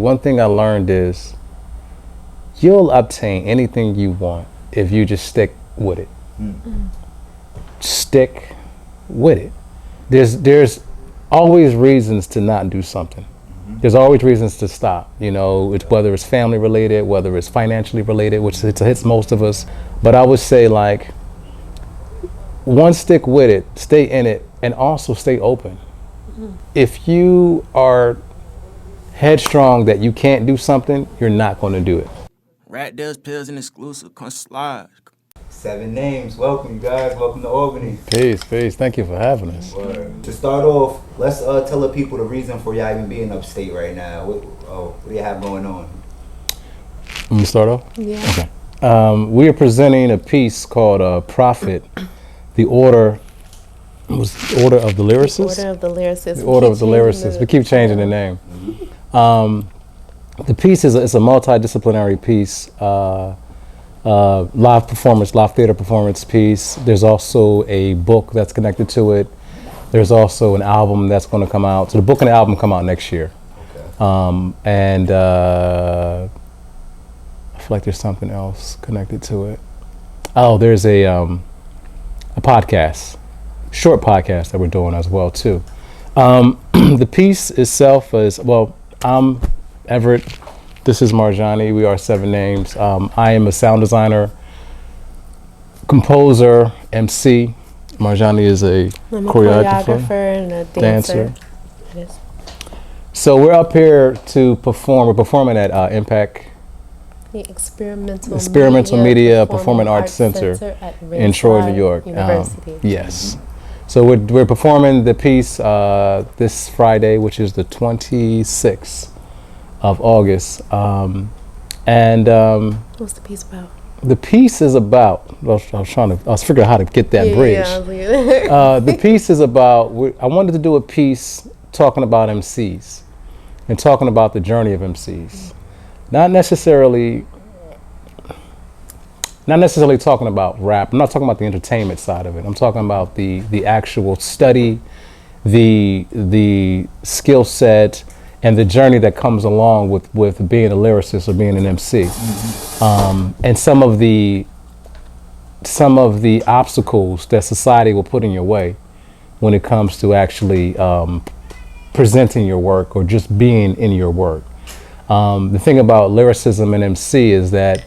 One thing I learned is you'll obtain anything you want if you just stick with it. Stick with it. There's always reasons to not do something. There's always reasons to stop, whether it's family related, whether it's financially related, which hits most of us. But I would say, like, one, stick with it, stay in it, and also stay open. If you are headstrong that you can't do something, you're not going to do it. RapDillz pills and exclusive. Come slide. 7 names. Welcome, you guys. Welcome to Albany. Peace. Thank you for having us. Word. To start off, let's tell the people the reason for y'all even being upstate right now. What do you have going on? Let me start off? Yeah. Okay. We are presenting a piece called Prophet, the Order of the Lyricists? The Order of the Lyricists. The Order of the Lyricists. We keep changing the name. The piece is a multidisciplinary piece, live theater performance piece. There's also a book that's connected to it. There's also an album that's going to come out. So the book and the album come out next year. Okay. And I feel like there's something else connected to it. Oh, there's a podcast, short podcast that we're doing as well too. The piece itself is, I'm Everett. This is Marjani. We are 7 names. I am a sound designer, composer, MC. Marjani is a choreographer and a dancer. Yes. So we're up here to perform. We're performing at Impact. The Experimental Media Performing Arts Center in Troy, New York. University. Yes. So we're performing the piece this Friday, which is the 26th of August. What's the piece about? The piece is about, I was figuring out how to get that bridge. The piece is about, I wanted to do a piece talking about MCs and talking about the journey of MCs. Not necessarily talking about rap. I'm not talking about the entertainment side of it. I'm talking about the actual study, the skill set, and the journey that comes along with being a lyricist or being an MC. And some of the obstacles that society will put in your way when it comes to actually presenting your work or just being in your work. The thing about lyricism and MC is that,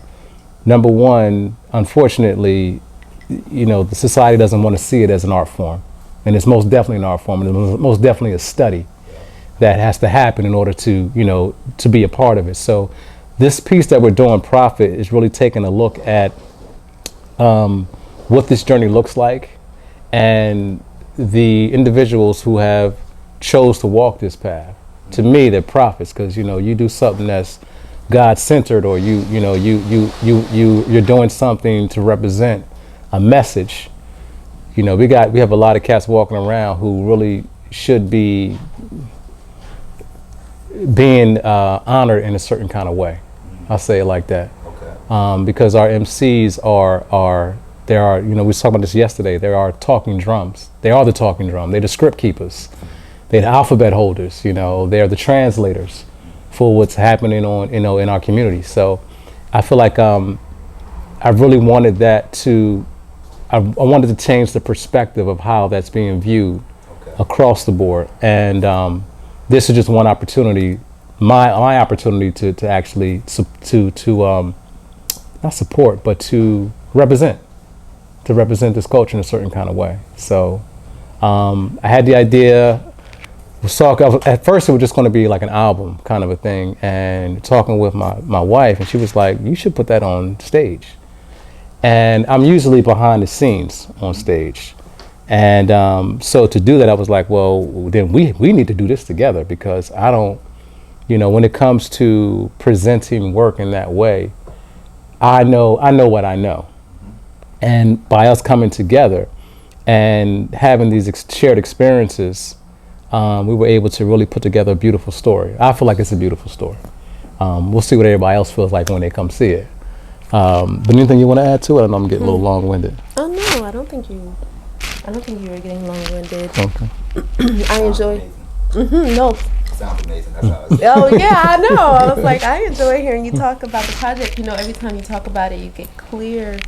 number one, unfortunately, the society doesn't want to see it as an art form. And it's most definitely an art form, and it's most definitely a study that has to happen in order to be a part of it. So this piece that we're doing, Prophet, is really taking a look at what this journey looks like and the individuals who have chose to walk this path. To me, they're prophets, because you do something that's God-centered, or you're doing something to represent a message. We have a lot of cats walking around who really should be being honored in a certain kind of way. I'll say it like that. Okay. Because our MCs are we were talking about this yesterday. There are talking drums. They are the talking drum. They're the script keepers. They're the alphabet holders. They're the translators for what's happening in our community. So I feel like I really wanted I wanted to change the perspective of how that's being viewed across the board. And this is just one opportunity, my opportunity to actually not support, but to represent this culture in a certain kind of way. So I had the idea. At first, it was just going to be like an album kind of a thing, and talking with my wife, and she was like, "You should put that on stage." And I'm usually behind the scenes on stage. And so to do that, I was like, well, then we need to do this together, because I don't, when it comes to presenting work in that way, I know what I know. And by us coming together and having these shared experiences, we were able to really put together a beautiful story. I feel like it's a beautiful story. We'll see what everybody else feels like when they come see it. But anything you want to add to it? I know I'm getting a little long-winded. Oh no, I don't think you were getting long-winded. Okay. I enjoy. No, Sounds amazing. That's how I was Oh yeah, I know. I was like, I enjoy hearing you talk about the project. You know, every time you talk about it, you get clear,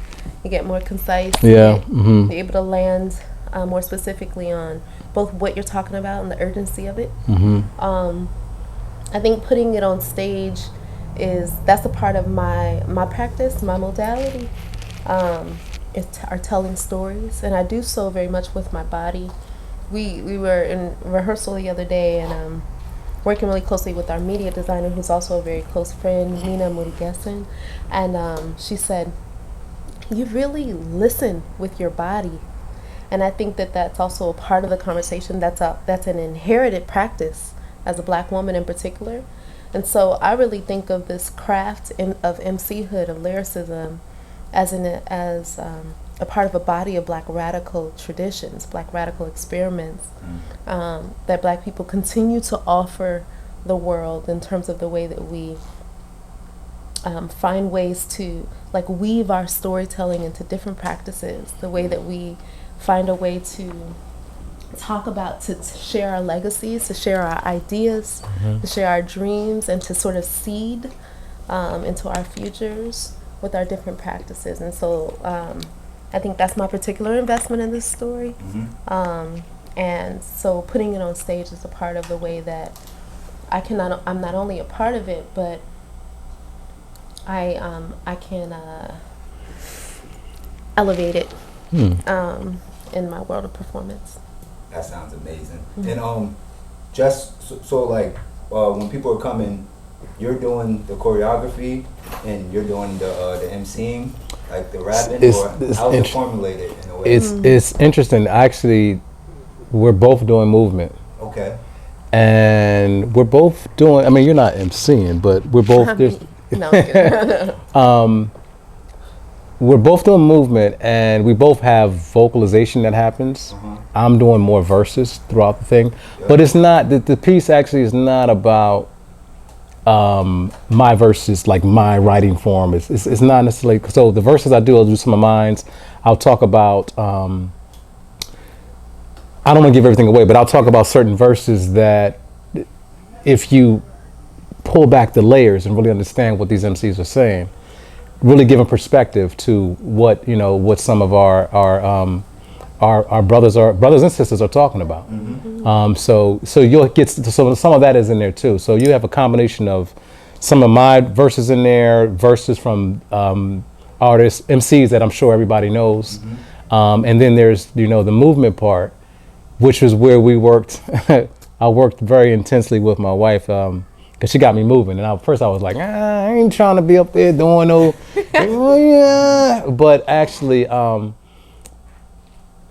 you get more concise. Yeah. You're able to land more specifically on both what you're talking about and the urgency of it. I think putting it on stage that's a part of my practice, my modality. Are telling stories, and I do so very much with my body. We were in rehearsal the other day, and working really closely with our media designer, who's also a very close friend, Nina Murigessen, and she said, "You really listen with your body," and I think that's also a part of the conversation. That's an inherited practice as a Black woman in particular, and so I really think of this craft of MChood, of lyricism, as a part of a body of Black radical traditions, Black radical experiments that Black people continue to offer the world in terms of the way that we find ways to like weave our storytelling into different practices, the way that we find a way to talk about, to share our legacies, to share our ideas, to share our dreams, and to sort of seed into our futures with our different practices. And so I think that's my particular investment in this story. And so putting it on stage is a part of the way that I'm not only a part of it, but I can elevate it in my world of performance. That sounds amazing. And just so like when people are coming, you're doing the choreography and you're doing the MCing, like the rapping, or how is it formulated in a way? It's interesting. Actually, we're both doing movement. Okay. And we're both doing, I mean, you're not MCing, but we're both No. We're both doing movement, and we both have vocalization that happens. I'm doing more verses throughout the thing, but it's not, the piece actually is not about my verses, like my writing form. It's not necessarily, so the verses I'll do some of mine. I'll talk about, I don't want to give everything away, but I'll talk about certain verses that if you pull back the layers and really understand what these MCs are saying, really giving perspective to what, you know, what some of our brothers and sisters are talking about. So you'll get, so some of that is in there too. So you have a combination of some of my verses in there, verses from artists, MCs that I'm sure everybody knows. And then there's, you know, the movement part, which was where we worked. I worked very intensely with my wife, because she got me moving. And first I was like, I ain't trying to be up there doing no, but actually,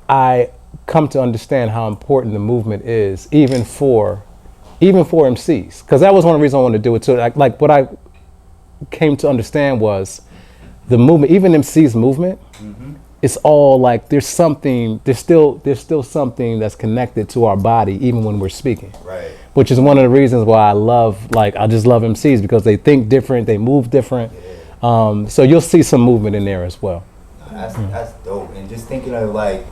I come to understand how important the movement is, even for MCs. Because that was one of the reasons I wanted to do it too. Like what I came to understand was the movement, even MCs movement, it's all like there's still something that's connected to our body even when we're speaking. Right. Which is one of the reasons why I just love MCs, because they think different, they move different. So you'll see some movement in there as well. That's dope. And just thinking of like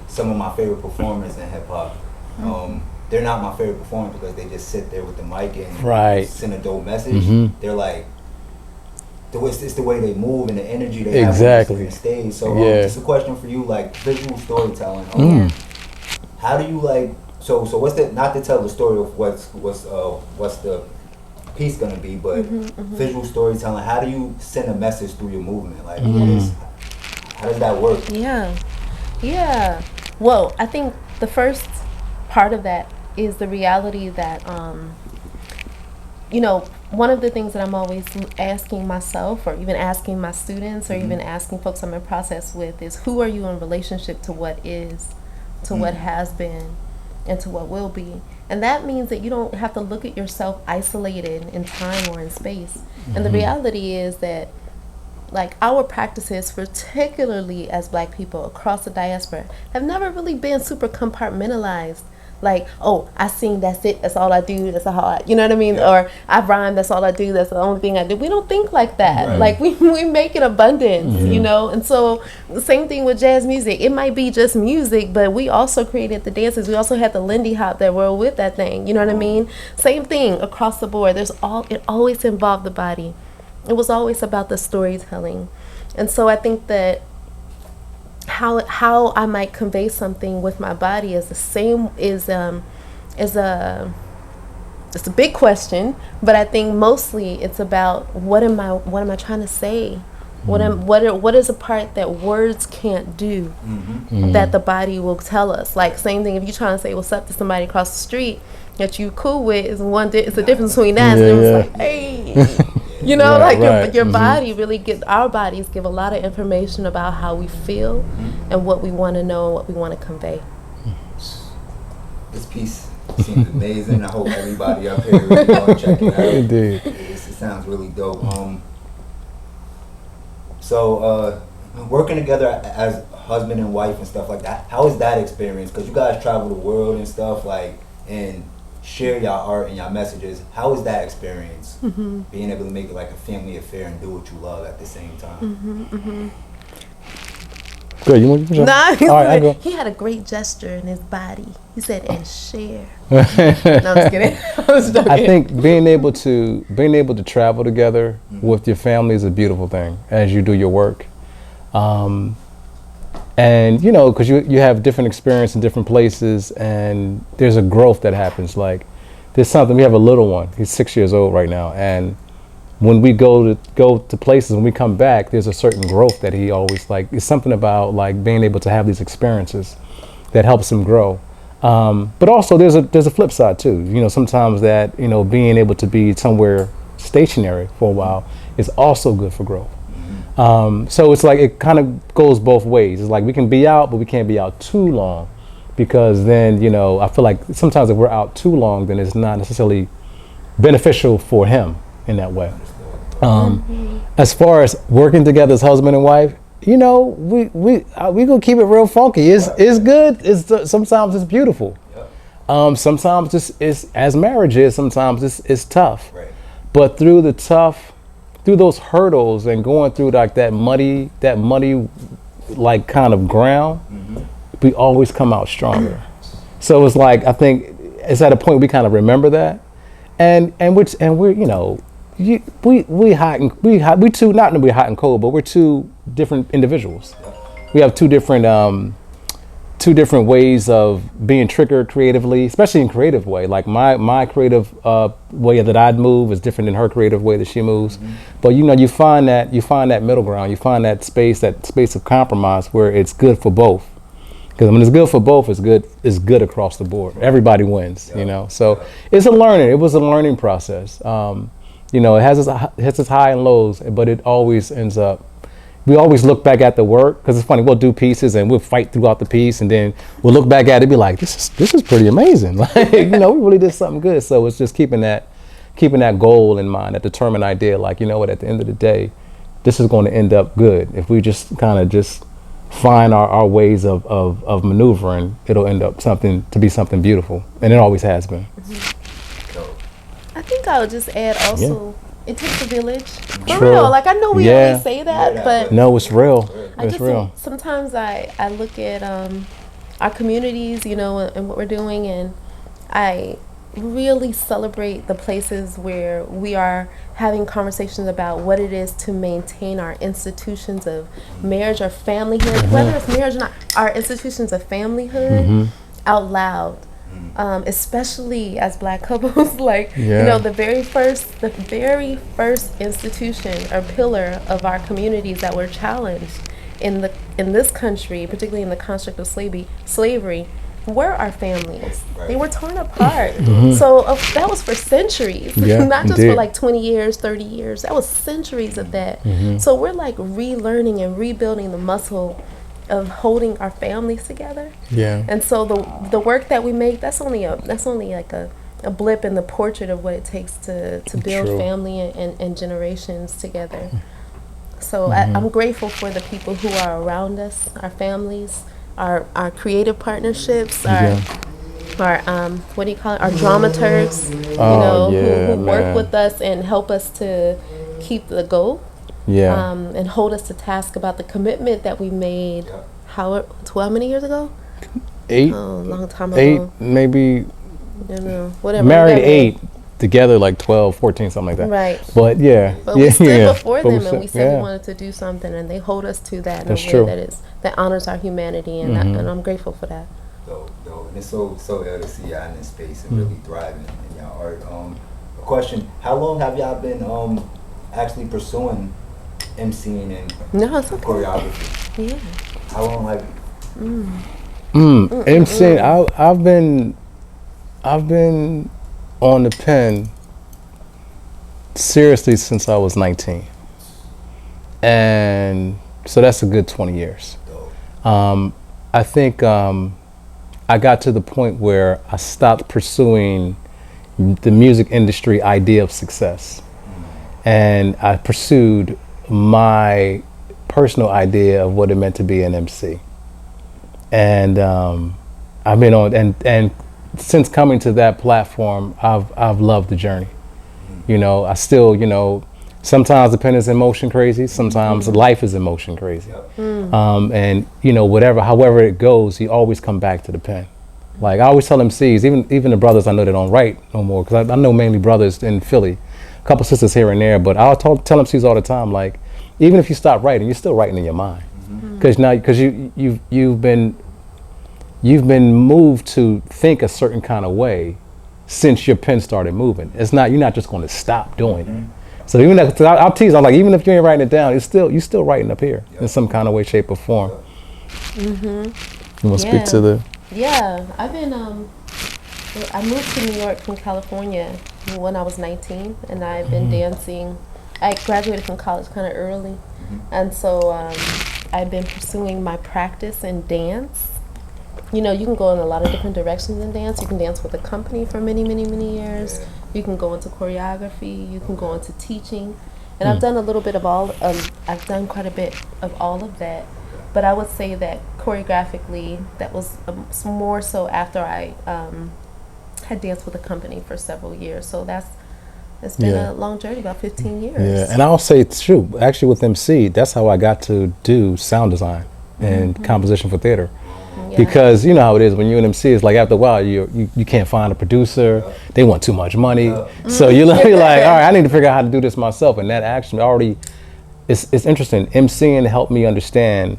some of my favorite performers in hip hop, they're not my favorite performers because they just sit there with the mic and send a dope message. They're like, it's the way they move and the energy they have on the stage. So just a question for you, like visual storytelling. How do you like? So what's the, not to tell the story of what's the piece gonna be, but visual storytelling. How do you send a message through your movement? Like, how does that work? Yeah. Well, I think the first part of that is the reality that, you know, one of the things that I'm always asking myself, or even asking my students, or even asking folks I'm in process with, is who are you in relationship to what is, to what has been, and to what will be. And that means that you don't have to look at yourself isolated in time or in space. And the reality is that, like, our practices, particularly as Black people across the diaspora, have never really been super compartmentalized like, oh, I sing, that's it, that's all I do, that's how I, you know what I mean? Yeah. Or I rhyme, that's all I do, that's the only thing I do. We don't think like that. Right. Like we make it abundance, you know? And so the same thing with jazz music. It might be just music, but we also created the dances. We also had the Lindy Hop that were with that thing, you know what I mean? Same thing across the board. It always involved the body. It was always about the storytelling. And so I think that how I might convey something with my body is the same it's a big question, but I think mostly it's about what am I trying to say? What is a part that words can't do that the body will tell us? Like same thing if you're trying to say what's up to somebody across the street that you cool with is it's a difference between that and it was like, hey. You know, your body really our bodies give a lot of information about how we feel and what we want to know and what we want to convey. This piece seems amazing. I hope everybody up here really go and check it out. Indeed. It sounds really dope. So working together as husband and wife and stuff like that, how is that experience? Because you guys travel the world and stuff, like, and share y'all art and y'all messages. How is that experience? Being able to make it like a family affair and do what you love at the same time. Good, you want to Nah, I go. He had a great gesture in his body. He said, "And share." No, I'm just kidding. I was joking. I think being able to travel together with your family is a beautiful thing as you do your work. And you know, because you have different experience in different places, and there's a growth that happens. Like there's something. We have a little one. He's 6 years old right now, and when we go to places, when we come back, there's a certain growth that he always like. It's something about like being able to have these experiences that helps him grow. But also there's a flip side too. You know, sometimes that being able to be somewhere stationary for a while is also good for growth. So it's like it kind of goes both ways. It's like we can be out, but we can't be out too long, because then I feel like sometimes if we're out too long, then it's not necessarily beneficial for him in that way. As far as working together as husband and wife, we gonna keep it real funky. It's good. Sometimes it's beautiful. Sometimes it's as marriage is. Sometimes it's tough. Right. But through those hurdles and going through like that muddy like kind of ground, we always come out stronger. So it's like I think it's at a point we kind of remember that, and we're we hot and we two, not that we're hot and cold, but we're two different individuals. We have two different ways of being triggered creatively, especially in creative way. Like my creative way that I'd move is different than her creative way that she moves. But you find that middle ground, you find that space of compromise where it's good for both. Because when it's good for both, it's good across the board. Everybody wins, So it's a learning. It was a learning process. It has its high and lows, but it always ends up. We always look back at the work, because it's funny. We'll do pieces and we'll fight throughout the piece, and then we'll look back at it and be like, "This is pretty amazing." Like, we really did something good. So it's just keeping that goal in mind, that determined idea. Like, at the end of the day, this is going to end up good. If we just kind of just find our ways of maneuvering, it'll end up something beautiful, and it always has been. I think I would just add also, it takes a village. For True. real. Like I know we always say that, but no, it's real. It's real. Sometimes I look at our communities, and what we're doing, and I really celebrate the places where we are having conversations about what it is to maintain our institutions of marriage or familyhood, whether it's marriage or not, our institutions of familyhood out loud. Especially as Black couples, like the very first institution or pillar of our communities that were challenged in this country, particularly in the construct of slavery, were our families. Right. They were torn apart. So that was for centuries, not just for like 20 years, 30 years. That was centuries of that. So we're like relearning and rebuilding the muscle of holding our families together. And so the work that we make, that's only like a blip in the portrait of what it takes to build family and generations together. So I'm grateful for the people who are around us, our families, our creative partnerships, our what do you call it? Our dramaturgs, who work with us and help us to keep the goal. Yeah. And hold us to task about the commitment that we made. How 12 many years ago? 8. Oh, a long time 8, ago. maybe. Whatever. Married 8, together like 12, 14, something like that. Right. But yeah. But we stood before them but and we said we wanted to do something, and they hold us to that in That's a way true. that honors our humanity, and, and I'm grateful for that. Dope. And it's so ill to see y'all in this space and really thriving in y'all art. A question: how long have y'all been actually pursuing MCing and choreography? Yeah. How long MCing. I've been on the pen seriously since I was 19, and so that's a good 20 years. I think I got to the point where I stopped pursuing the music industry idea of success, and I pursued my personal idea of what it meant to be an MC. And I've been on, and since coming to that platform, I've loved the journey. I still, sometimes the pen is emotion crazy, sometimes life is emotion crazy. And however it goes, you always come back to the pen. Like I always tell MCs, even the brothers I know that don't write no more, because I know mainly brothers in Philly, a couple sisters here and there, but I'll tell MCs all the time, like, even if you stop writing, you're still writing in your mind. Because you've been moved to think a certain kind of way since your pen started moving. You're not just going to stop doing it. So even I'll tease, I'm like, even if you ain't writing it down, you're still writing up here in some kind of way, shape, or form. You want to speak to the? Yeah, I've been. I moved to New York from California when I was 19, and I've been dancing. I graduated from college kind of early, and so I've been pursuing my practice in dance. You can go in a lot of different directions in dance. You can dance with a company for many, many, many years. You can go into choreography. You can go into teaching. And I've done a little bit of all. I've done quite a bit of all of that. But I would say that choreographically, that was more so after I had danced with a company for several years. So it's been a long journey, about 15 years. Yeah, and I'll say it's true. Actually, with MC, that's how I got to do sound design and composition for theater. Because you know how it is when you're an MC, it's like after a while you can't find a producer, they want too much money. So you're like, all right, I need to figure out how to do this myself. And that actually already, it's interesting. MCing helped me understand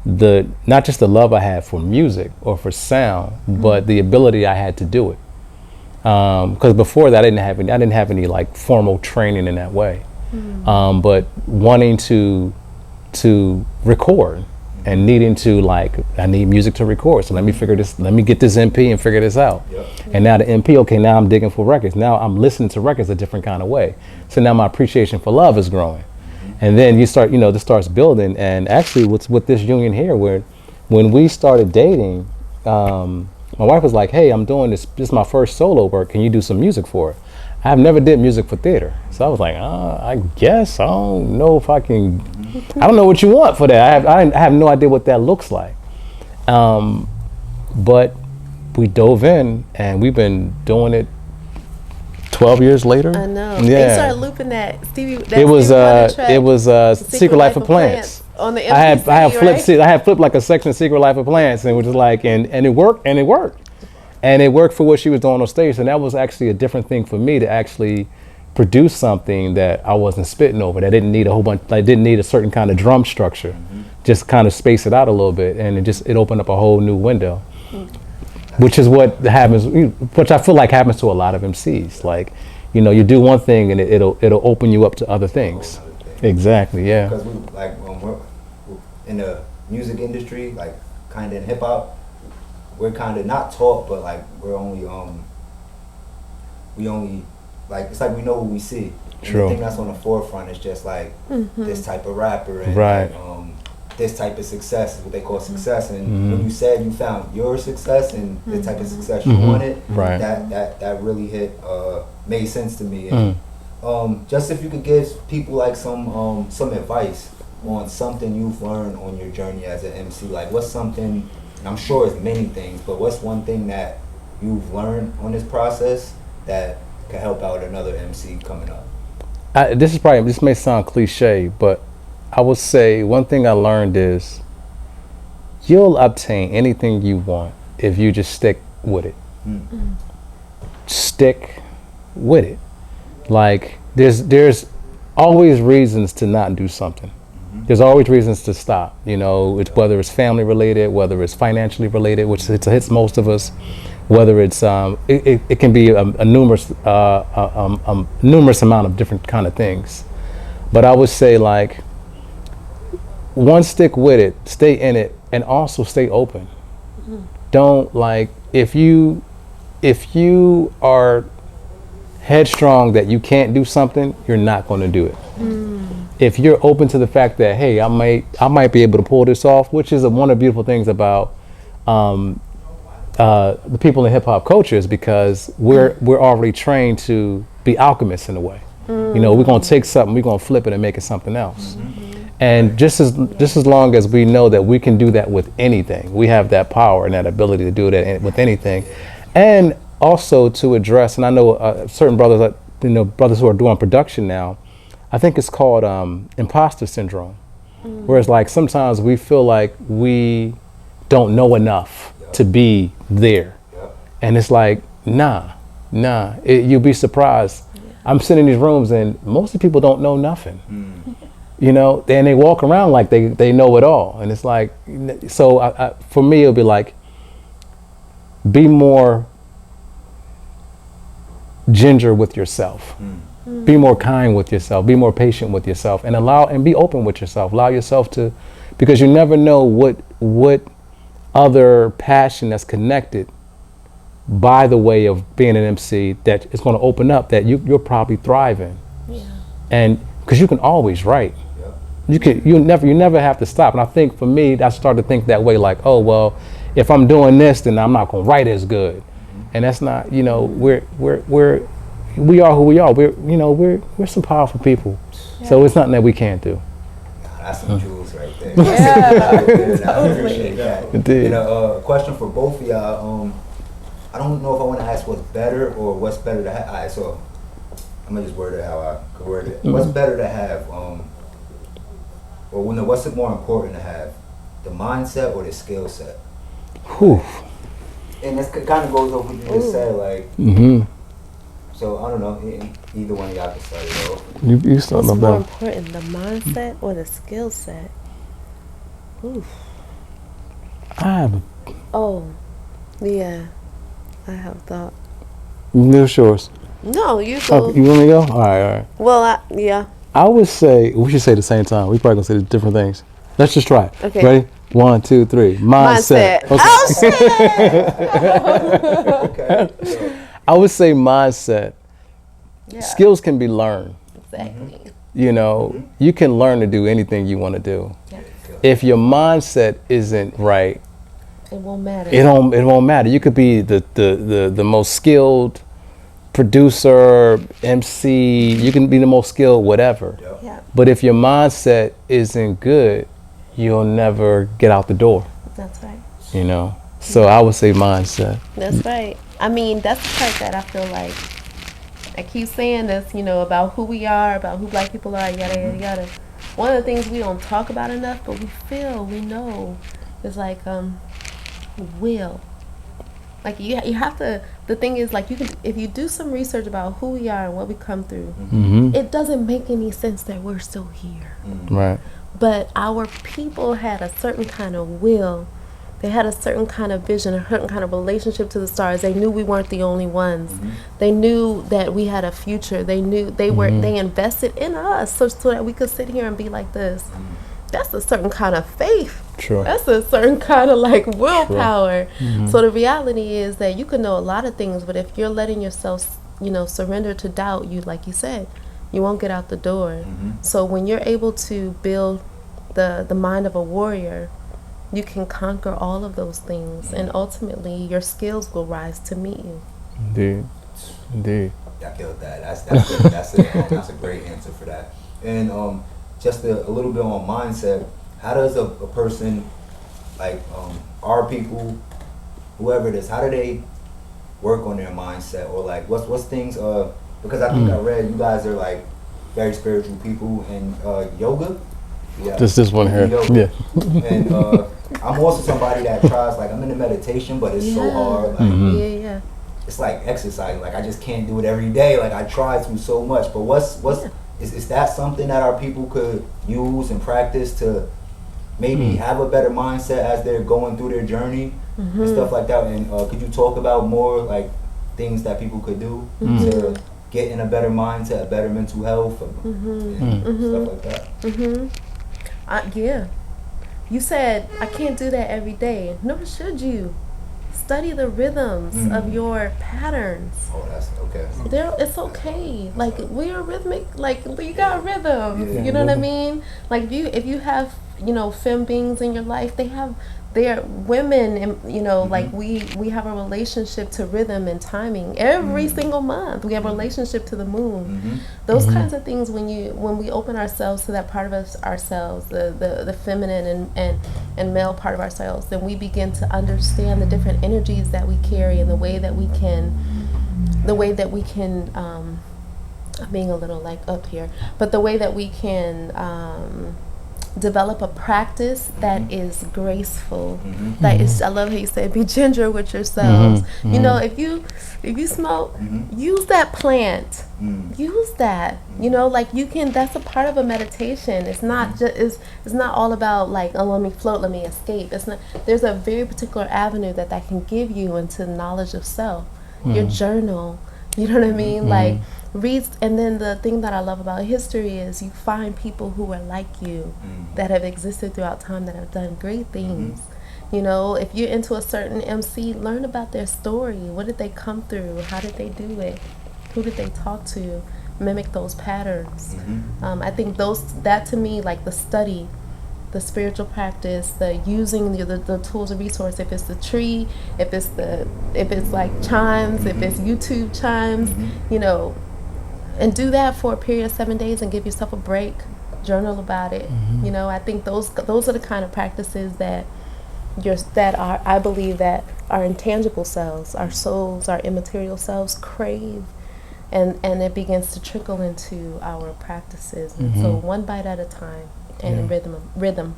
not just the love I had for music or for sound, but the ability I had to do it. Because before that I didn't have any like formal training in that way. But wanting to record and needing to I need music to record, so let me get this MP and figure this out. And now the MP, okay, now I'm digging for records. Now I'm listening to records a different kind of way. So now my appreciation for love is growing. And then you start, this starts building. And actually with this union here, where when we started dating, my wife was like, hey, I'm doing this is my first solo work, can you do some music for it? I've never did music for theater. So I was like, I guess, I don't know if I can, I don't know what you want for that. I have no idea what that looks like. But we dove in and we've been doing it 12 years later. I know. Yeah. They started looping that Stevie. It was Secret Life of Plants. On the I had flipped like a section of Secret Life of Plants, and which is like, and it worked. And it worked for what she was doing on stage. And that was actually a different thing for me to actually produce something that I wasn't spitting over, that didn't need a whole bunch, didn't need a certain kind of drum structure, just kind of space it out a little bit. And it opened up a whole new window, which is what happens, which I feel like happens to a lot of MCs. Like, you do one thing and it'll open you up to other things. Exactly, yeah. Because when we're in the music industry, kind of in hip hop, we're kind of not taught, but we're only it's like we know what we see. True. And the thing that's on the forefront is just this type of rapper and right. This type of success is what they call success. And when you said you found your success and the type of success you wanted, right. that really made sense to me. And just if you could give people some advice on something you've learned on your journey as an MC, what's something, and I'm sure it's many things, but what's one thing that you've learned on this process that can help out another MC coming up? This may sound cliche, but I would say one thing I learned is you'll obtain anything you want if you just stick with it. Stick with it. Like there's always reasons to not do something. There's always reasons to stop. You know, it's whether it's family related, whether it's financially related, which hits most of us. Whether it's it can be a numerous amount of different kind of things. But I would say, like, one, stick with it, stay in it, and also stay open. Don't, like, if you are headstrong that you can't do something, you're not going to do it. If you're open to the fact that, hey, I might be able to pull this off, which is one of the beautiful things about the people in hip hop culture, is because we're already trained to be alchemists in a way. You know, we're gonna take something, we're gonna flip it and make it something else. And just as long as we know that we can do that with anything, we have that power and that ability to do that with anything. And also to address, and I know certain brothers, brothers who are doing production now, I think it's called imposter syndrome. Whereas, like, sometimes we feel like we don't know enough to be there. And it's like, nah, you'll be surprised. I'm sitting in these rooms and most of the people don't know nothing. You know, and they walk around like they know it all. And it's like, so for me, it'll be like, be more ginger with yourself. Be more kind with yourself. Be more patient with yourself, and be open with yourself. Allow yourself to, because you never know what other passion that's connected by the way of being an MC that is going to open up that you'll probably thrive in. And because you can always write. You never have to stop. And I think for me, I started to think that way, like, oh, well, if I'm doing this, then I'm not going to write as good. And that's not, we are who we are. We're some powerful people. So it's nothing that we can't do. That's some jewels right there. I appreciate that. Indeed. A question for both of y'all. I don't know if I want to ask what's better or what's better to have. All right, so I'm gonna just word it how I could word it. What's better to have? What's it more important to have? The mindset or the skill set? Whew. And this kind of goes over what you just said, like. So I don't know. Either one of y'all can start it off. You start What's about more important, the mindset or the skill set? Oof. Oh, yeah. I have thought. New Shores. No, you go. You want me to go? All right. Well, yeah. I would say we should say the same time. We probably gonna say different things. Let's just try it. Okay. Ready? 1, 2, 3. Mindset. Okay. Oh shit! Okay. I would say mindset. Yeah. Skills can be learned. Exactly. You can learn to do anything you want to do. Yeah. If your mindset isn't right, It won't matter. it won't matter. You could be the most skilled producer, MC. You can be the most skilled, whatever. Yeah. But if your mindset isn't good, you'll never get out the door. That's right. So I would say mindset. That's right. I mean, that's the part that I feel like I keep saying this, about who we are, about who Black people are, yada, yada, yada. One of the things we don't talk about enough, but we know, is like will. Like you have to. The thing is, like, if you do some research about who we are and what we come through, it doesn't make any sense that we're still here. Right. But our people had a certain kind of will. They had a certain kind of vision, a certain kind of relationship to the stars. They knew we weren't the only ones. They knew that we had a future. They knew they invested in us so that we could sit here and be like this. That's a certain kind of faith. Sure. That's a certain kind of like willpower. So the reality is that you can know a lot of things, but if you're letting yourself, surrender to doubt, like you said, you won't get out the door. So when you're able to build the mind of a warrior, you can conquer all of those things, and ultimately your skills will rise to meet you. Indeed. I killed that. That's a great answer for that. And just a little bit on mindset. How does a person like our people, whoever it is, how do they work on their mindset, or like what's things because I think I read you guys are like very spiritual people, and yoga. Yeah. This one here. Yoga. Yeah. And I'm also somebody that tries, like, I'm into meditation, but it's so hard. Like, it's like exercising. Like, I just can't do it every day. Like, I try to so much. But is that something that our people could use and practice to maybe have a better mindset as they're going through their journey and stuff like that? And could you talk about more like things that people could do to get in a better mindset, a better mental health, and stuff like that? Yeah. You said, I can't do that every day. Nor should you. Study the rhythms of your patterns. Oh, that's okay. It's okay. Like, we are rhythmic. Like, you got rhythm. Yeah. You know what I mean? Like, if you have, femme beings in your life, they're women, and like we have a relationship to rhythm and timing every single month. We have a relationship to the moon. Those kinds of things, when we open ourselves to that part of ourselves, the feminine and male part of ourselves, then we begin to understand the different energies that we carry, and the way that we can I'm being a little like up here, but the way that we can develop a practice that is graceful, that is, I love how you say, be ginger with yourselves. If you smoke, use that plant, use that, like you can, that's a part of a meditation. It's not just, it's not all about like, oh, let me float, let me escape. It's not, there's a very particular avenue that can give you into knowledge of self. Your journal, you know what I mean? Like, reads, and then the thing that I love about history is you find people who are like you, that have existed throughout time, that have done great things. If you're into a certain MC, learn about their story. What did they come through? How did they do it? Who did they talk to? Mimic those patterns. I think that to me, like the study, the spiritual practice, the using the tools and resource. If it's the tree, if it's like chimes, if it's YouTube chimes, and do that for a period of 7 days and give yourself a break. Journal about it. I think those are the kind of practices that I believe that our intangible selves, our souls, our immaterial selves crave, and it begins to trickle into our practices. And so one bite at a time, and rhythm. Rhythm,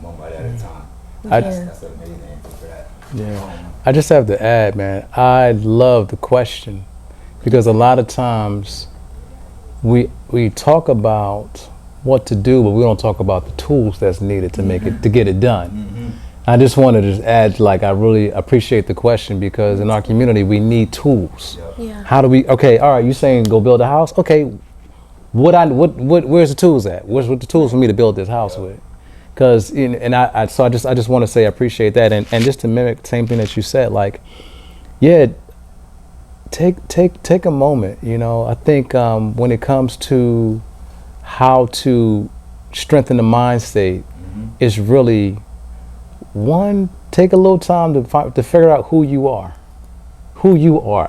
one bite at a time. That's an amazing answer for that. Yeah. I just have to add, man, I love the question, because a lot of times we talk about what to do, but we don't talk about the tools that's needed to make it, to get it done. I just wanted to add, like, I really appreciate the question, because in our community we need tools. How do we? Okay, all right. You saying go build a house? Okay, where's the tools at? Where's the tools for me to build this house with? Because I just want to say I appreciate that, and just to mimic the same thing that you said, like, yeah. Take a moment. I think when it comes to how to strengthen the mind state, it's really, one, take a little time to figure out who you are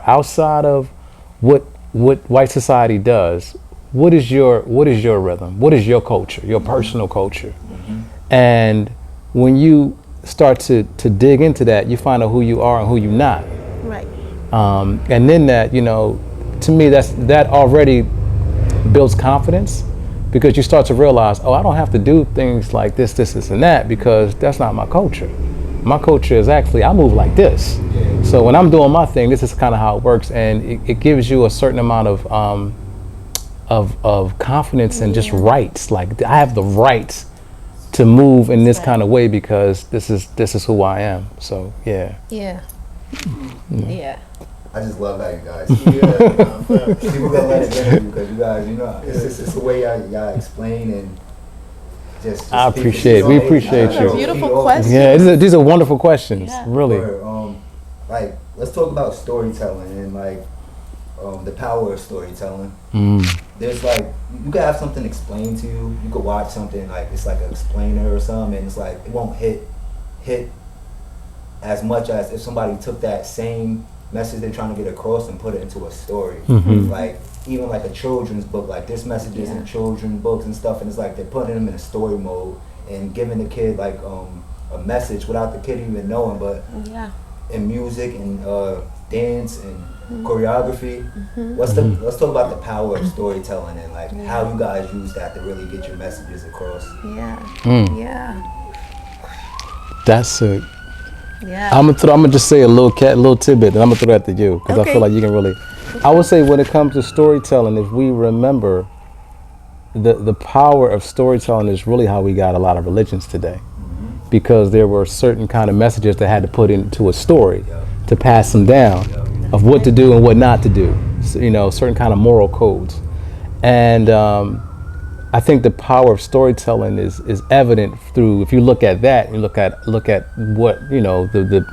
outside of what white society does. What is your rhythm? What is your culture, your personal culture? And when you start to dig into that, you find out who you are and who you're not. Right. And then that, to me, that already builds confidence, because you start to realize, oh, I don't have to do things like this, and that, because that's not my culture. My culture is actually, I move like this. So when I'm doing my thing, this is kind of how it works, and it gives you a certain amount of confidence and just rights. Like, I have the right to move in this kind of way, because this is who I am. So yeah. I just love how you guys. People gonna let it get you, because you guys, it's the way y'all explain, and just I appreciate. We appreciate you. Beautiful questions. Yeah, these are wonderful questions. Really. Like, let's talk about storytelling and like the power of storytelling. There's like, you could have something explained to you. You could watch something like it's like an explainer or something, and it's like it won't hit as much as if somebody took that same message they're trying to get across and put it into a story. Like, even like a children's book, like there's messages in children's books and stuff, and it's like they're putting them in a story mode and giving the kid like a message without the kid even knowing, but in music and dance and choreography. Let's talk about the power of storytelling and like how you guys use that to really get your messages across. Yeah. That's it. Yeah. I'm gonna just say a little tidbit, and I'm gonna throw that to you because I feel like you can really. I would say when it comes to storytelling, if we remember, the power of storytelling is really how we got a lot of religions today, because there were certain kind of messages that had to put into a story to pass them down of what to do and what not to do. So, you know, certain kind of moral codes, and I think the power of storytelling is evident through, if you look at that and look at what, you know, the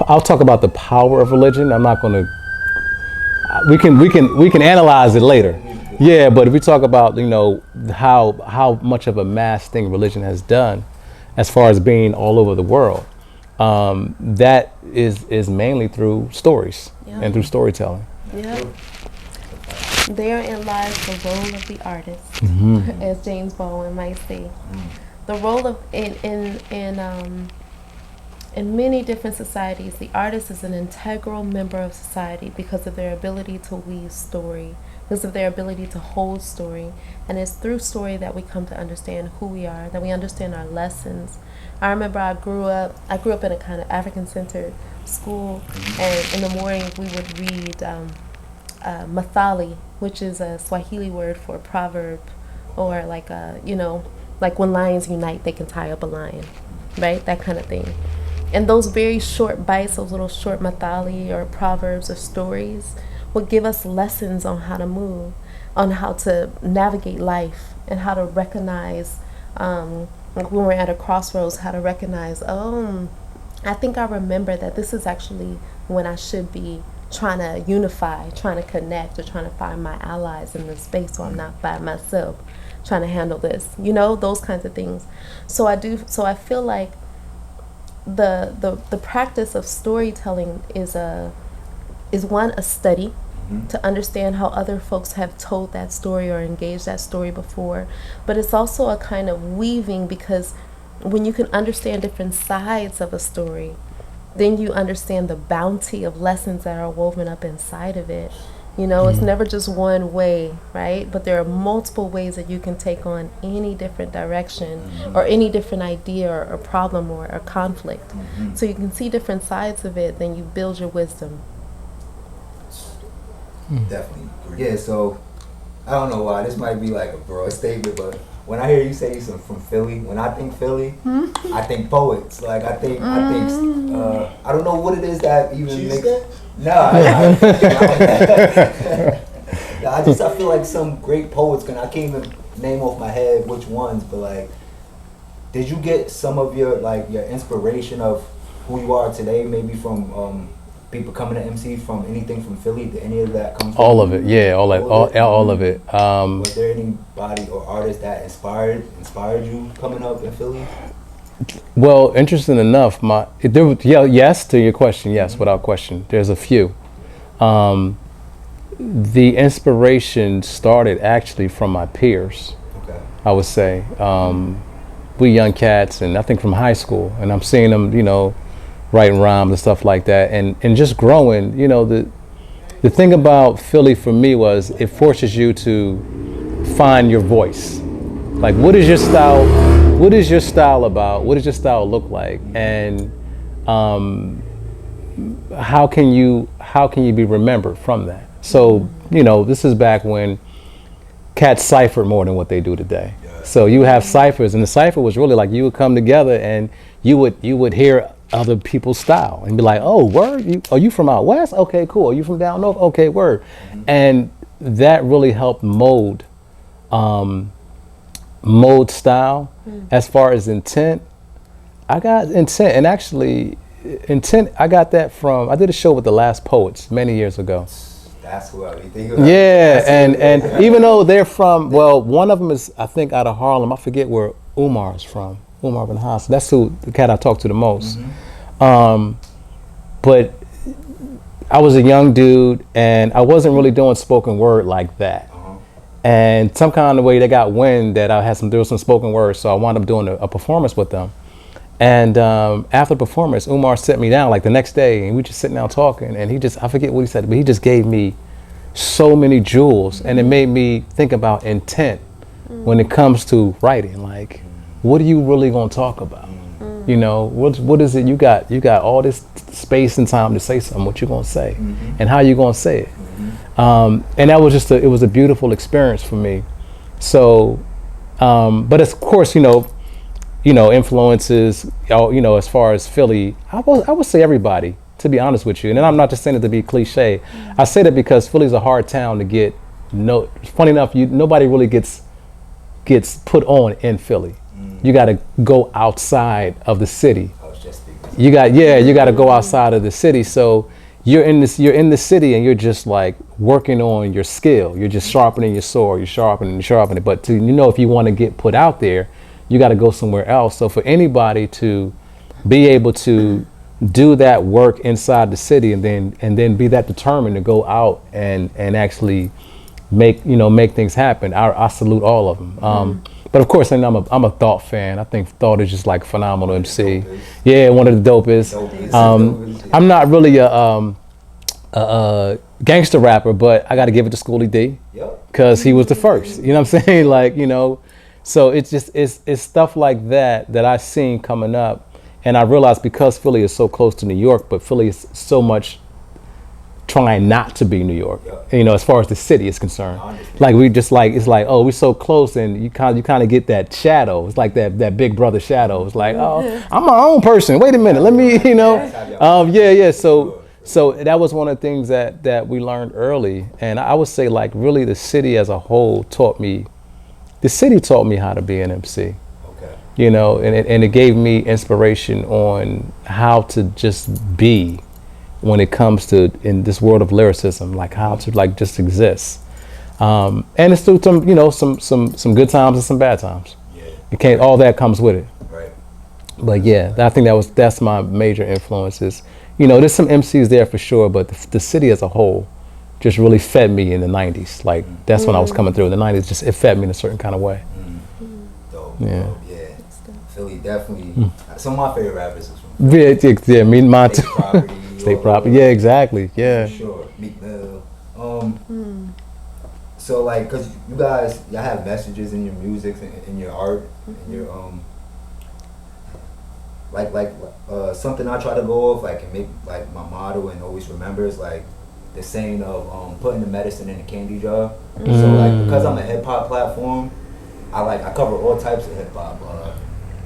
I'll talk about the power of religion. I'm not going to. We can analyze it later. Yeah, but if we talk about, you know, how much of a mass thing religion has done, as far as being all over the world, that is mainly through stories and through storytelling. Yeah. Therein lies the role of the artist, as James Baldwin might say. The role of in many different societies, the artist is an integral member of society because of their ability to weave story, because of their ability to hold story, and it's through story that we come to understand who we are, that we understand our lessons. I remember I grew up in a kind of African-centered school, and in the morning we would read Mathali, which is a Swahili word for proverb, or like like when lions unite, they can tie up a lion, right? That kind of thing. And those very short bites, those little short Mathali or proverbs or stories, would give us lessons on how to move, on how to navigate life, and how to recognize, like when we're at a crossroads, how to recognize, I think I remember that this is actually when I should be trying to unify, trying to connect, or trying to find my allies in this space, so I'm not by myself trying to handle this, you know, those kinds of things. So I feel like the practice of storytelling is a study to understand how other folks have told that story or engaged that story before, but it's also a kind of weaving, because when you can understand different sides of a story, then you understand the bounty of lessons that are woven up inside of it. You know, it's never just one way, right? But there are multiple ways that you can take on any different direction or any different idea or problem or conflict. So you can see different sides of it, then you build your wisdom. Definitely. Yeah, so I don't know why this might be like a broad statement, but when I hear you say you're from Philly, when I think Philly, I think poets. Like I think I don't know what it is that even makes. No, I feel like some great poets, and I can't even name off my head which ones, but like, did you get some of your inspiration of who you are today, maybe from people coming to MC, from anything from Philly? Did any of that come from all of it? Yeah, all of it. Was there anybody or artist that inspired you coming up in Philly? Well, interesting enough, yes to your question, yes, without question. There's a few. The inspiration started actually from my peers. Okay. I would say we young cats, and I think from high school, and I'm seeing them, you know, writing rhymes and stuff like that, and just growing. You know, the thing about Philly for me was it forces you to find your voice. Like, what is your style? What is your style about? What does your style look like? And how can you be remembered from that? So, you know, this is back when cats ciphered more than what they do today. So you have ciphers, and the cipher was really like you would come together and you would hear other people's style and be like, oh, word, are you from out west? Okay, cool. Are you from down north? Okay, word. And that really helped mold style. As far as intent, I got intent, and actually I got that from, I did a show with the Last Poets many years ago. That's who I be thinking about. Yeah, and even though they're from, well, one of them is, I think, out of Harlem. I forget where Umar is from. Umar bin Hassan. That's the cat I talk to the most. But I was a young dude, and I wasn't really doing spoken word like that. And some kind of way they got wind that I had there was some spoken word, so I wound up doing a performance with them. And after the performance, Umar sat me down like the next day, and we just sitting down talking. And he just, I forget what he said, but he just gave me so many jewels, and it made me think about intent when it comes to writing. Like, what are you really gonna talk about? You know, what is it? You got all this space and time to say something. What you gonna say, and how you gonna say it? And that was just it was a beautiful experience for me. So, but of course, you know, influences, you know, as far as Philly, I would say everybody, to be honest with you. And I'm not just saying it to be cliche. I say that because Philly's a hard town to get. Funny enough, nobody really gets put on in Philly. You got to go outside of the city. I was just speaking. You got to go outside of the city. So you're in the city, and you're just like working on your skill. You're just sharpening your sword. You're sharpening. But if you want to get put out there, you got to go somewhere else. So for anybody to be able to do that work inside the city, and then be that determined to go out and actually make things happen, I salute all of them. But of course, I'm a Thought fan. I think Thought is just like a phenomenal MC. Yeah, one of the dopest. I'm not really a gangster rapper, but I got to give it to Schoolie D, because he was the first. You know what I'm saying? Like, so it's stuff like that I seen coming up, and I realized because Philly is so close to New York, but Philly is so much trying not to be New York, as far as the city is concerned. Like we just like, it's like, oh, we're so close, and you kind of get that shadow. It's like that big brother shadow. It's like, oh, I'm my own person. Wait a minute, let me, So that was one of the things that we learned early, and I would say like really the city as a whole taught me how to be an MC. Okay. And it gave me inspiration on how to just be. When it comes to in this world of lyricism, like how to like just exist, and it's through some good times and some bad times. Yeah. All that comes with it. Right. But yeah, I think that's my major influences. There's some MCs there for sure, but the city as a whole just really fed me in the '90s. Like that's when I was coming through in the '90s. It fed me in a certain kind of way. Dope. Yeah. Philly definitely. Some of my favorite rappers is from Philly. Mine too. State property. Yeah, exactly. Yeah. For sure. Meek Mill. So like, cause you guys, y'all have messages in your music, in your art, in your something I try to go off, like, and make like my motto and always remember is like the saying of putting the medicine in the candy jar. So like, because I'm a hip hop platform, I cover all types of hip hop,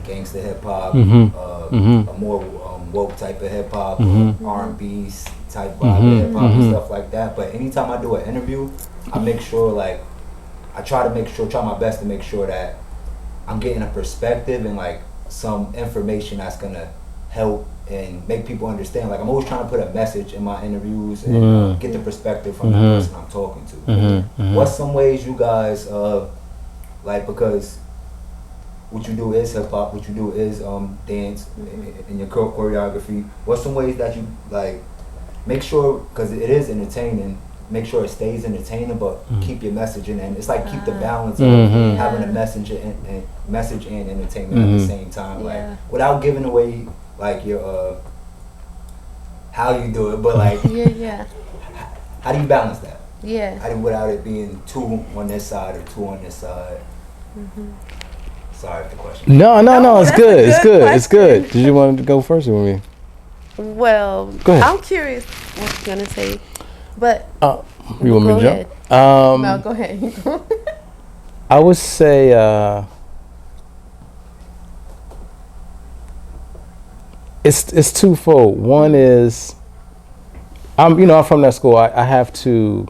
gangster hip hop, a more woke type of hip hop, R&B type vibe hip hop and stuff like that. But anytime I do an interview, I make sure try my best to make sure that I'm getting a perspective and like some information that's gonna help and make people understand. Like I'm always trying to put a message in my interviews and get the perspective from the person I'm talking to. What's some ways you guys because what you do is hip hop, what you do is dance in your choreography. What's some ways that you like make sure, because it is entertaining, make sure it stays entertaining, but keep your message in, and it's like keep the balance of having a message and entertainment at the same time, like without giving away like your how you do it, but like how do you balance that? Without it being two on this side or two on this side. Sorry for the question. No, it's good. It's good. Did you want to go first with me? Well, go ahead. I'm curious what you're gonna say, but you want me to jump? No, go ahead. I would say it's twofold. One is I'm from that school. I have to.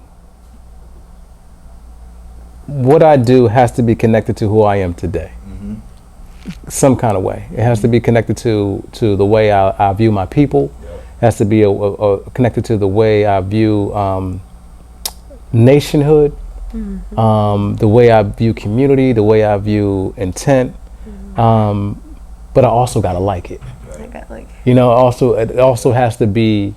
What I do has to be connected to who I am today. Some kind of way. It has to be connected to the way I view my people. It has to be connected to the way I view nationhood, the way I view community, the way I view intent. But I also gotta like it. It also has to be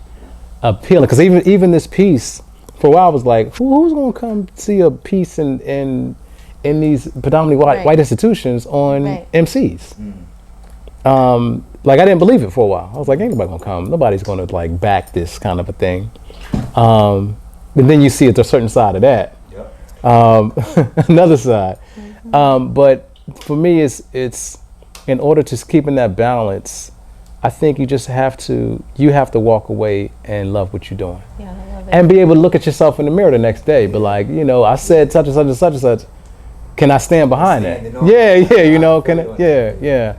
appealing, because even this piece, for a while I was like, who's gonna come see a piece in these predominantly white institutions on MCs? like I didn't believe it for a while. I was like, ain't nobody gonna come. Nobody's gonna like back this kind of a thing. But then you see it's a certain side of that. Yep. Another side. But for me, it's in order to keep in that balance. I think you just have to walk away and love what you're doing. Yeah, I love it. And be able to look at yourself in the mirror the next day. But like, you know, I said such and such and such and such. Can I stand behind that? Yeah, you know, yeah.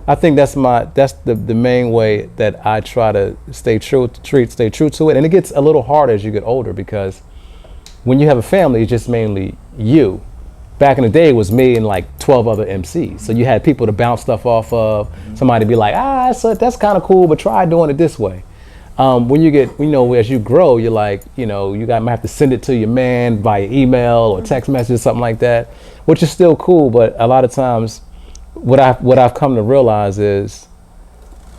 I think that's the main way that I try to stay true to it. And it gets a little harder as you get older because when you have a family, it's just mainly you. Back in the day, it was me and like 12 other MCs. So you had people to bounce stuff off of. Somebody be like, that's kind of cool, but try doing it this way. When you get, you know, as you grow, you're like, you know, might have to send it to your man via email or text message or something like that, which is still cool. But a lot of times, what I've come to realize is,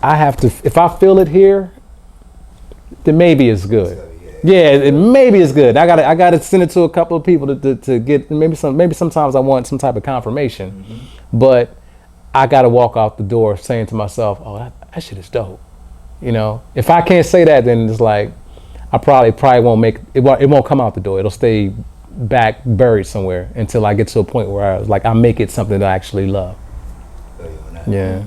I have to, if I feel it here, then maybe it's good. Yeah, maybe it's good. I gotta send it to a couple of people to get maybe sometimes I want some type of confirmation, but I gotta walk out the door saying to myself, oh, that shit is dope. You know, if I can't say that, then it's like I probably won't make it. It won't come out the door. It'll stay back buried somewhere until I get to a point where I make it something that I actually love. Yeah.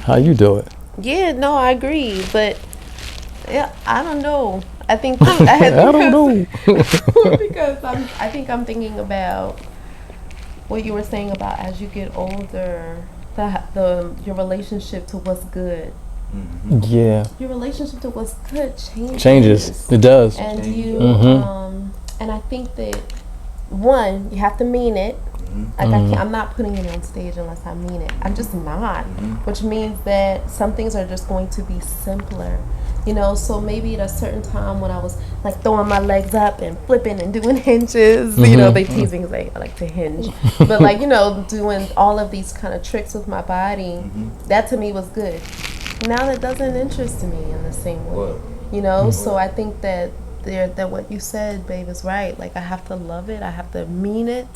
How you do it? Yeah, no, I agree, but yeah, I don't know. I think I don't know because I think I'm thinking about what you were saying about as you get older, your relationship to what's good. Yeah. Your relationship to what's good changes. It does. And you and I think that one, you have to mean it. Like I'm not putting it on stage unless I mean it. I'm just not. Which means that some things are just going to be simpler. You know, so maybe at a certain time when I was like throwing my legs up and flipping and doing hinges, you know, they teasing because I like to hinge. But like, you know, doing all of these kind of tricks with my body, that to me was good. Now that doesn't interest me in the same way. You know, so I think that what you said, babe, is right. Like I have to love it, I have to mean it.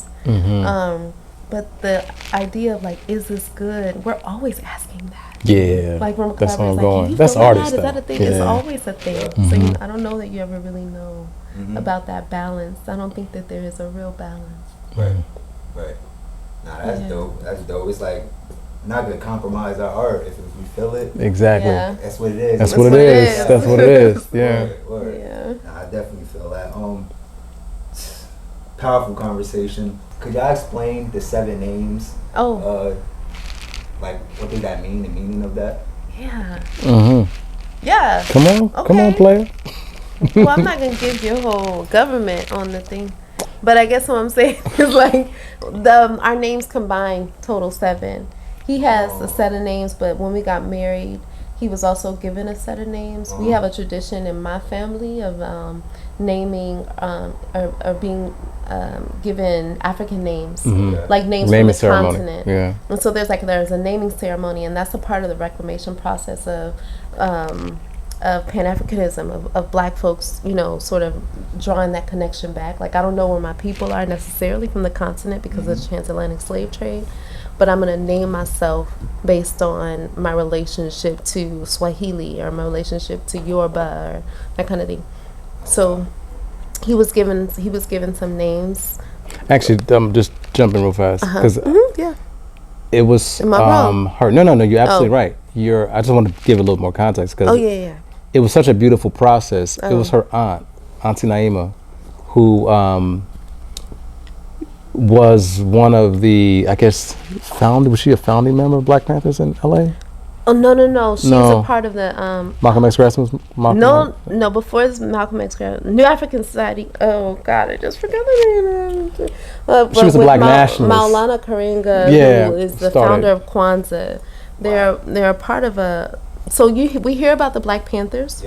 But the idea of like, is this good? We're always asking that. Yeah, like when that's where I'm like, going. That's artist. Is that a thing? Yeah. It's always a thing. So I don't know that you ever really know about that balance. I don't think that there is a real balance. Right. Nah, that's dope. That's dope. It's like not gonna compromise our art if we feel it. Exactly. Yeah. That's what it is. That's what it is. That's what it is. Yeah. Word. Yeah. Nah, I definitely feel that. Powerful conversation. Could y'all explain the 7 names? Oh. Like, what does that mean? The meaning of that? Yeah. Yeah. Come on, player. Well, I'm not gonna give you a whole government on the thing, but I guess what I'm saying is like our names combined total 7. He has a set of names, but when we got married, he was also given a set of names. We have a tradition in my family of naming or being given African names, like names from the continent. Yeah. And so there's a naming ceremony, and that's a part of the reclamation process of Pan-Africanism, of black folks, you know, sort of drawing that connection back. Like I don't know where my people are necessarily from the continent because of the transatlantic slave trade, but I'm going to name myself based on my relationship to Swahili or my relationship to Yoruba or that kind of thing. So he was given some names. Actually, I'm just jumping real fast because it was her. No, you're absolutely right. I just want to give a little more context because it was such a beautiful process. It was her Auntie Naima, who was one of the, I guess, was she a founding member of Black Panthers in LA? Oh, no. She's a part of the Malcolm X Rasmus? No, before this Malcolm X Rasmus. New African Society. Oh, God, I just forgot the name. She was a black nationalist. Maulana Karenga, who is the founder of Kwanzaa. They're a part of a... So we hear about the Black Panthers,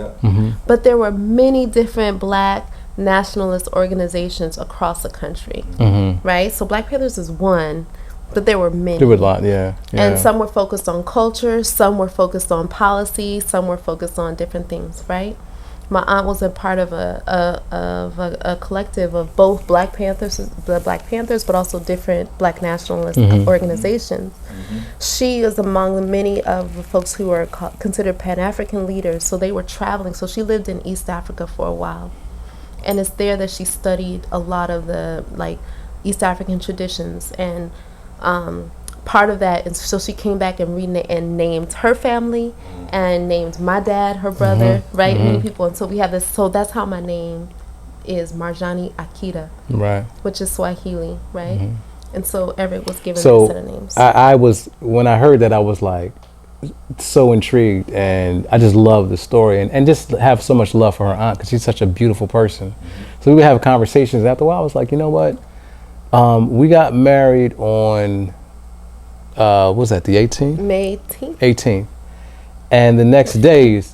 but there were many different black nationalist organizations across the country, right? So Black Panthers is one, but there were many. There were a lot, yeah. And some were focused on culture, some were focused on policy, some were focused on different things, right? My aunt was a part of a collective of both Black Panthers, but also different Black nationalist organizations. She is among the many of the folks who are considered Pan-African leaders. So they were traveling. So she lived in East Africa for a while, and it's there that she studied a lot of the like East African traditions and. Part of that, and so she came back and named her family, and named my dad, her brother, right? Many people, and so we have this. So that's how my name is Marjani Akita, right? Which is Swahili, right? And so Eric was given so a set of names. I was when I heard that, I was like so intrigued, and I just love the story, and just have so much love for her aunt because she's such a beautiful person. So we would have conversations after a while. I was like, you know what? We got married on. What was that, the 18th? May 18th. 18th. And the next day is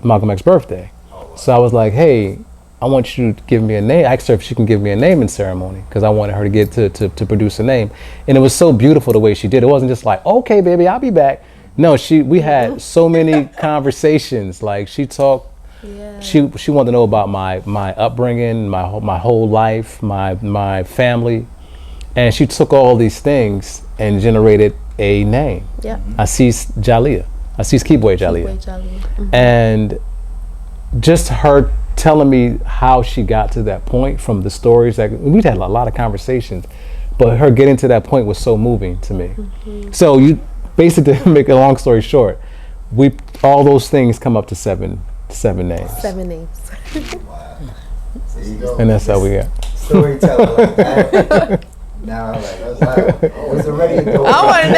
Malcolm X's birthday. So I was like, hey, I want you to give me a name. I asked her if she can give me a naming ceremony because I wanted her to get to produce a name. And it was so beautiful the way she did. It wasn't just like, okay, baby, I'll be back. No, we had so many conversations. Like she talked, she wanted to know about my upbringing, my whole life, my family. And she took all these things and generated a name. Yeah. Assis Jalea. Assis Kibwe Jalea. And just her telling me how she got to that point from the stories that we'd had a lot of conversations, but her getting to that point was so moving to me. So you basically, to make a long story short, all those things come up to seven names. 7 names. Wow. There you go. And that's how we got. Storyteller like that. Now, like, I was like, oh, it's already a dope. I want to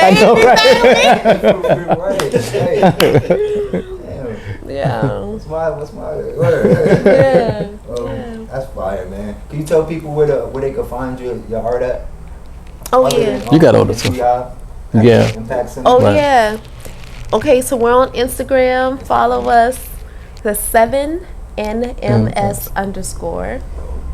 name Yeah. What's my word? That's fire, man. Can you tell people where they can find your art at? Oh, yeah. You got all the stuff. Yeah. Oh, yeah. Okay, so we're on Instagram. Follow us. The 7NMS_.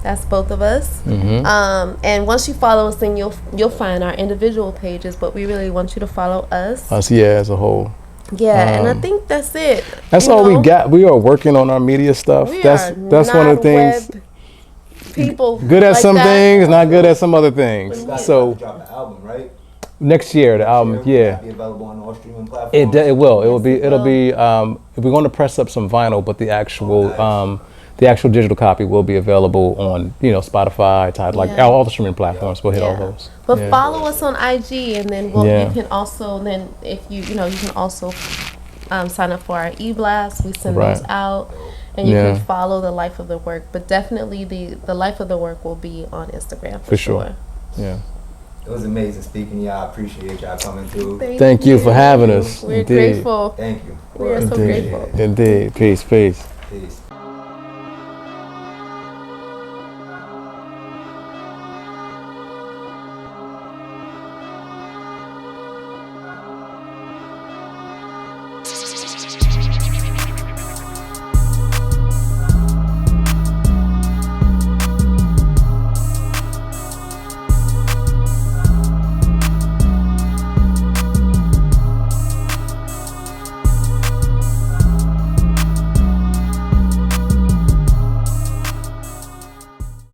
That's both of us. And once you follow us, then you'll find our individual pages. But we really want you to follow us. Us, as a whole. Yeah, and I think that's it. That's all we got. We are working on our media stuff. That's one of the things. People good at some things, not good at some other things. So drop an album, right? Next year, the album, Be available on all streaming platforms. It will. It'll be. We're going to press up some vinyl, but the actual digital copy will be available on Spotify, Tidal, like all the streaming platforms. We'll hit all those. But follow us on IG, and then you can also if you can also sign up for our e-blast. We send those out, and you can follow the life of the work. But definitely the life of the work will be on Instagram for sure. Yeah. It was amazing speaking to y'all. I appreciate y'all coming through. Thank you for having us. We're grateful. Thank you. We are so grateful. Indeed. Peace. Peace.